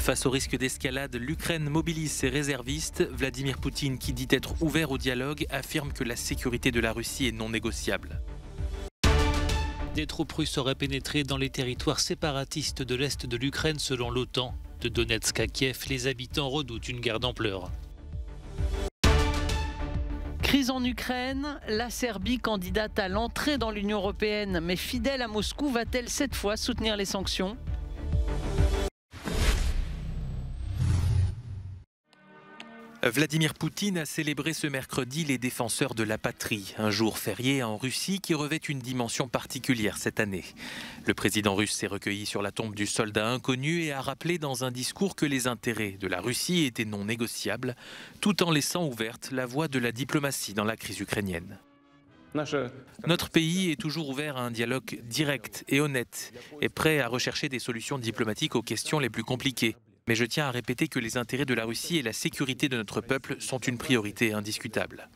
Face au risque d'escalade, l'Ukraine mobilise ses réservistes. Vladimir Poutine, qui dit être ouvert au dialogue, affirme que la sécurité de la Russie est non négociable. Des troupes russes auraient pénétré dans les territoires séparatistes de l'Est de l'Ukraine selon l'OTAN. De Donetsk à Kiev, les habitants redoutent une guerre d'ampleur. Crise en Ukraine, la Serbie candidate à l'entrée dans l'Union européenne, mais fidèle à Moscou, va-t-elle cette fois soutenir les sanctions ? Vladimir Poutine a célébré ce mercredi les défenseurs de la patrie, un jour férié en Russie qui revêt une dimension particulière cette année. Le président russe s'est recueilli sur la tombe du soldat inconnu et a rappelé dans un discours que les intérêts de la Russie étaient non négociables, tout en laissant ouverte la voie de la diplomatie dans la crise ukrainienne. Notre pays est toujours ouvert à un dialogue direct et honnête et prêt à rechercher des solutions diplomatiques aux questions les plus compliquées. Mais je tiens à répéter que les intérêts de la Russie et la sécurité de notre peuple sont une priorité indiscutable.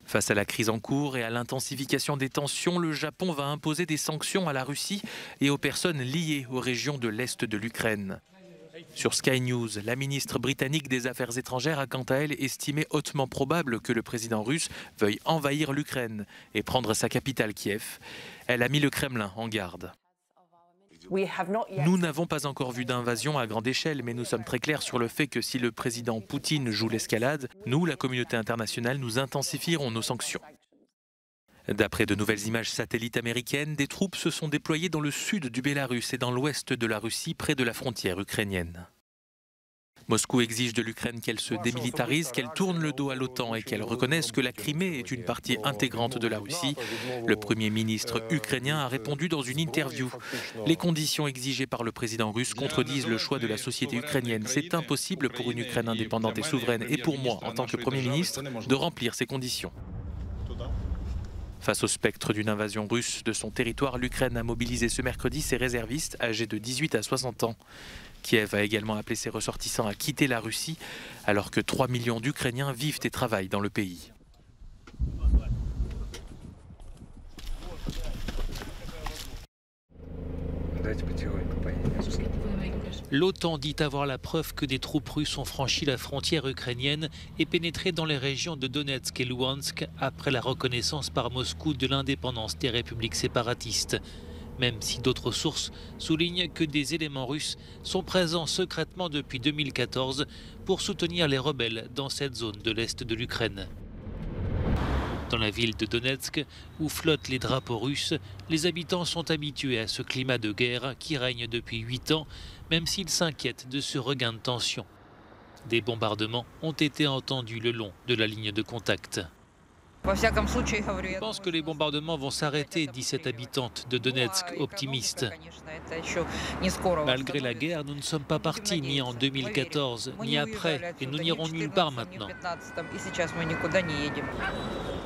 Face à la crise en cours et à l'intensification des tensions, le Japon va imposer des sanctions à la Russie et aux personnes liées aux régions de l'Est de l'Ukraine. Sur Sky News, la ministre britannique des Affaires étrangères a quant à elle estimé hautement probable que le président russe veuille envahir l'Ukraine et prendre sa capitale Kiev. Elle a mis le Kremlin en garde. Nous n'avons pas encore vu d'invasion à grande échelle, mais nous sommes très clairs sur le fait que si le président Poutine joue l'escalade, nous, la communauté internationale, nous intensifierons nos sanctions. D'après de nouvelles images satellites américaines, des troupes se sont déployées dans le sud du Bélarus et dans l'ouest de la Russie, près de la frontière ukrainienne. Moscou exige de l'Ukraine qu'elle se démilitarise, qu'elle tourne le dos à l'OTAN et qu'elle reconnaisse que la Crimée est une partie intégrante de la Russie. Le Premier ministre ukrainien a répondu dans une interview. Les conditions exigées par le président russe contredisent le choix de la société ukrainienne. C'est impossible pour une Ukraine indépendante et souveraine et pour moi, en tant que Premier ministre, de remplir ces conditions. Face au spectre d'une invasion russe de son territoire, l'Ukraine a mobilisé ce mercredi ses réservistes âgés de 18 à 60 ans. Kiev a également appelé ses ressortissants à quitter la Russie, alors que 3 millions d'Ukrainiens vivent et travaillent dans le pays. L'OTAN dit avoir la preuve que des troupes russes ont franchi la frontière ukrainienne et pénétré dans les régions de Donetsk et Louhansk après la reconnaissance par Moscou de l'indépendance des républiques séparatistes. Même si d'autres sources soulignent que des éléments russes sont présents secrètement depuis 2014 pour soutenir les rebelles dans cette zone de l'Est de l'Ukraine. Dans la ville de Donetsk, où flottent les drapeaux russes, les habitants sont habitués à ce climat de guerre qui règne depuis 8 ans, même s'ils s'inquiètent de ce regain de tension. Des bombardements ont été entendus le long de la ligne de contact. Je pense que les bombardements vont s'arrêter, dit cette habitante de Donetsk, optimiste. Malgré la guerre, nous ne sommes pas partis ni en 2014, ni après, et nous n'irons nulle part maintenant.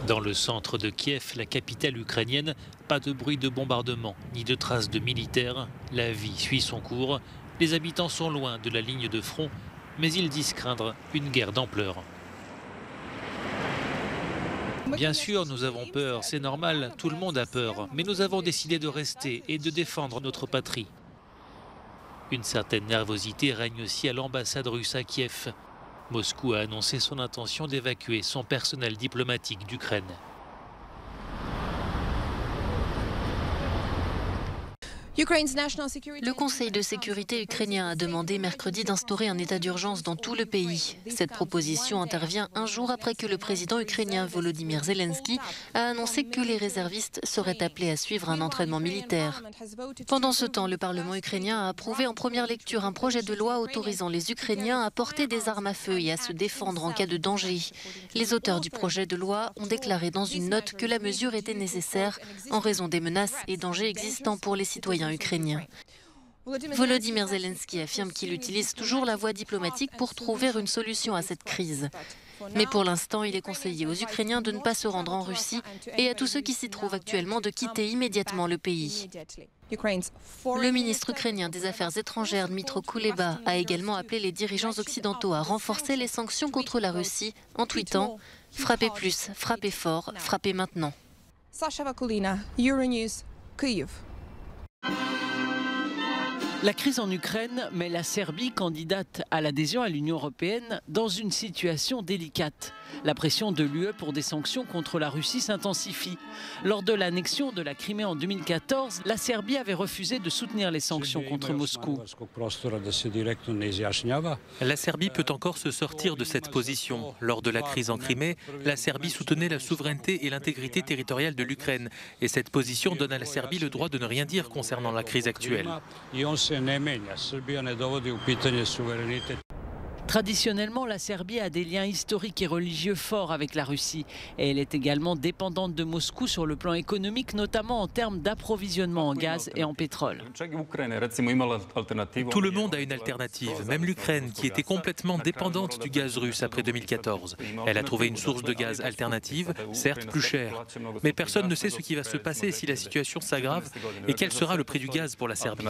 Dans le centre de Kiev, la capitale ukrainienne, pas de bruit de bombardement, ni de traces de militaires. La vie suit son cours. Les habitants sont loin de la ligne de front, mais ils disent craindre une guerre d'ampleur. Bien sûr, nous avons peur, c'est normal, tout le monde a peur, mais nous avons décidé de rester et de défendre notre patrie. Une certaine nervosité règne aussi à l'ambassade russe à Kiev. Moscou a annoncé son intention d'évacuer son personnel diplomatique d'Ukraine. Le Conseil de sécurité ukrainien a demandé mercredi d'instaurer un état d'urgence dans tout le pays. Cette proposition intervient un jour après que le président ukrainien Volodymyr Zelensky a annoncé que les réservistes seraient appelés à suivre un entraînement militaire. Pendant ce temps, le Parlement ukrainien a approuvé en première lecture un projet de loi autorisant les Ukrainiens à porter des armes à feu et à se défendre en cas de danger. Les auteurs du projet de loi ont déclaré dans une note que la mesure était nécessaire en raison des menaces et dangers existants pour les citoyens ukrainien. Volodymyr Zelensky affirme qu'il utilise toujours la voie diplomatique pour trouver une solution à cette crise. Mais pour l'instant, il est conseillé aux Ukrainiens de ne pas se rendre en Russie et à tous ceux qui s'y trouvent actuellement de quitter immédiatement le pays. Le ministre ukrainien des Affaires étrangères, Dmytro Kuleba, a également appelé les dirigeants occidentaux à renforcer les sanctions contre la Russie en tweetant « Frappez plus, frappez fort, frappez maintenant ». Sasha Vakulina, Euronews, Kyiv. La crise en Ukraine met la Serbie, candidate à l'adhésion à l'Union européenne, dans une situation délicate. La pression de l'UE pour des sanctions contre la Russie s'intensifie. Lors de l'annexion de la Crimée en 2014, la Serbie avait refusé de soutenir les sanctions contre Moscou. La Serbie peut encore se sortir de cette position. Lors de la crise en Crimée, la Serbie soutenait la souveraineté et l'intégrité territoriale de l'Ukraine. Et cette position donne à la Serbie le droit de ne rien dire concernant la crise actuelle. Traditionnellement, la Serbie a des liens historiques et religieux forts avec la Russie. Et elle est également dépendante de Moscou sur le plan économique, notamment en termes d'approvisionnement en gaz et en pétrole. Tout le monde a une alternative, même l'Ukraine, qui était complètement dépendante du gaz russe après 2014. Elle a trouvé une source de gaz alternative, certes plus chère. Mais personne ne sait ce qui va se passer si la situation s'aggrave et quel sera le prix du gaz pour la Serbie.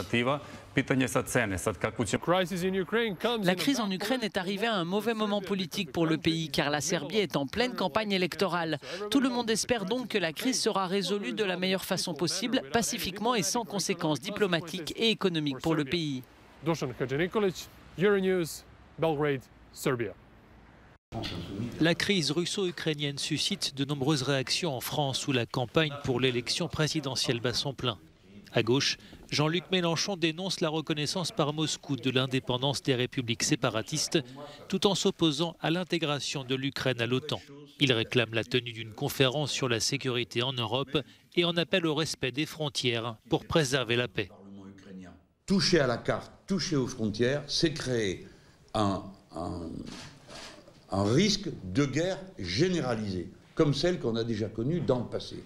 La crise en Ukraine est arrivée à un mauvais moment politique pour le pays, car la Serbie est en pleine campagne électorale. Tout le monde espère donc que la crise sera résolue de la meilleure façon possible, pacifiquement et sans conséquences diplomatiques et économiques pour le pays. La crise russo-ukrainienne suscite de nombreuses réactions en France, où la campagne pour l'élection présidentielle bat son plein. À gauche, Jean-Luc Mélenchon dénonce la reconnaissance par Moscou de l'indépendance des républiques séparatistes, tout en s'opposant à l'intégration de l'Ukraine à l'OTAN. Il réclame la tenue d'une conférence sur la sécurité en Europe et en appelle au respect des frontières pour préserver la paix. Toucher à la carte, toucher aux frontières, c'est créer un risque de guerre généralisée, comme celle qu'on a déjà connue dans le passé.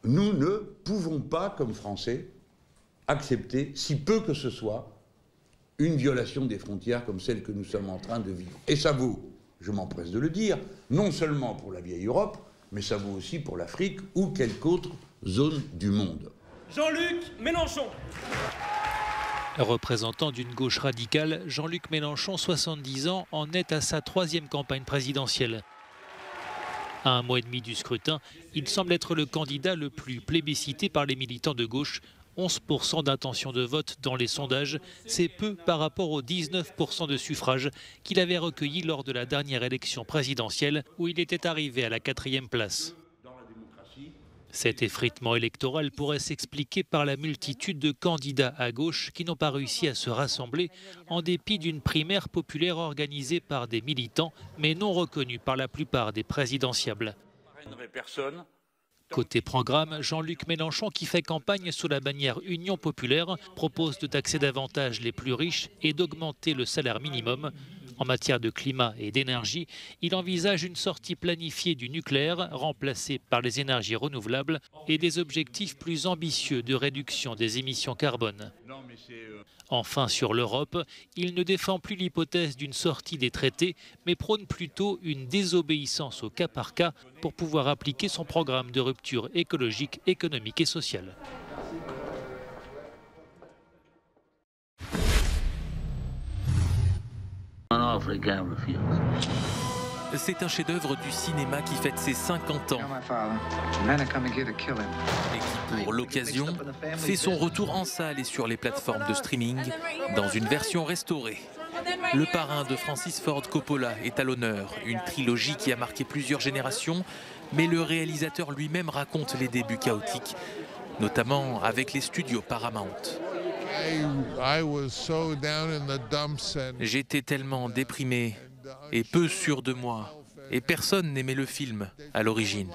Nous ne pouvons pas, comme Français, accepter, si peu que ce soit, une violation des frontières comme celle que nous sommes en train de vivre. Et ça vaut, je m'empresse de le dire, non seulement pour la vieille Europe, mais ça vaut aussi pour l'Afrique ou quelque autre zone du monde. Jean-Luc Mélenchon. Représentant d'une gauche radicale, Jean-Luc Mélenchon, 70 ans, en est à sa 3e campagne présidentielle. À un mois et demi du scrutin, il semble être le candidat le plus plébiscité par les militants de gauche. 11% d'intention de vote dans les sondages, c'est peu par rapport aux 19% de suffrages qu'il avait recueillis lors de la dernière élection présidentielle, où il était arrivé à la 4e place. Cet effritement électoral pourrait s'expliquer par la multitude de candidats à gauche qui n'ont pas réussi à se rassembler en dépit d'une primaire populaire organisée par des militants mais non reconnue par la plupart des présidentiables. Côté programme, Jean-Luc Mélenchon, qui fait campagne sous la bannière Union populaire, propose de taxer davantage les plus riches et d'augmenter le salaire minimum. En matière de climat et d'énergie, il envisage une sortie planifiée du nucléaire, remplacée par les énergies renouvelables, et des objectifs plus ambitieux de réduction des émissions carbone. Enfin, sur l'Europe, il ne défend plus l'hypothèse d'une sortie des traités, mais prône plutôt une désobéissance au cas par cas pour pouvoir appliquer son programme de rupture écologique, économique et sociale. C'est un chef-d'œuvre du cinéma qui fête ses 50 ans et qui, pour l'occasion, fait son retour en salle et sur les plateformes de streaming dans une version restaurée. Le parrain de Francis Ford Coppola est à l'honneur, une trilogie qui a marqué plusieurs générations, mais le réalisateur lui-même raconte les débuts chaotiques, notamment avec les studios Paramount. J'étais tellement déprimé et peu sûr de moi, et personne n'aimait le film à l'origine.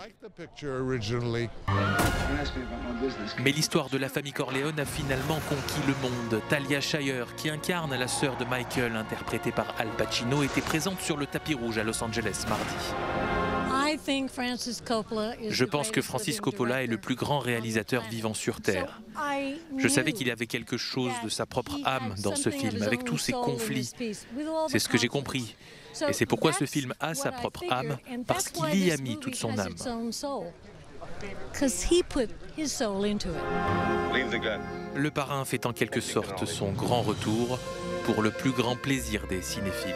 Mais l'histoire de la famille Corleone a finalement conquis le monde. Talia Shire, qui incarne la sœur de Michael, interprétée par Al Pacino, était présente sur le tapis rouge à Los Angeles mardi. Je pense que Francis Coppola est le plus grand réalisateur vivant sur Terre. Je savais qu'il avait quelque chose de sa propre âme dans ce film, avec tous ses conflits. C'est ce que j'ai compris. Et c'est pourquoi ce film a sa propre âme, parce qu'il y a mis toute son âme. Le parrain fait en quelque sorte son grand retour pour le plus grand plaisir des cinéphiles.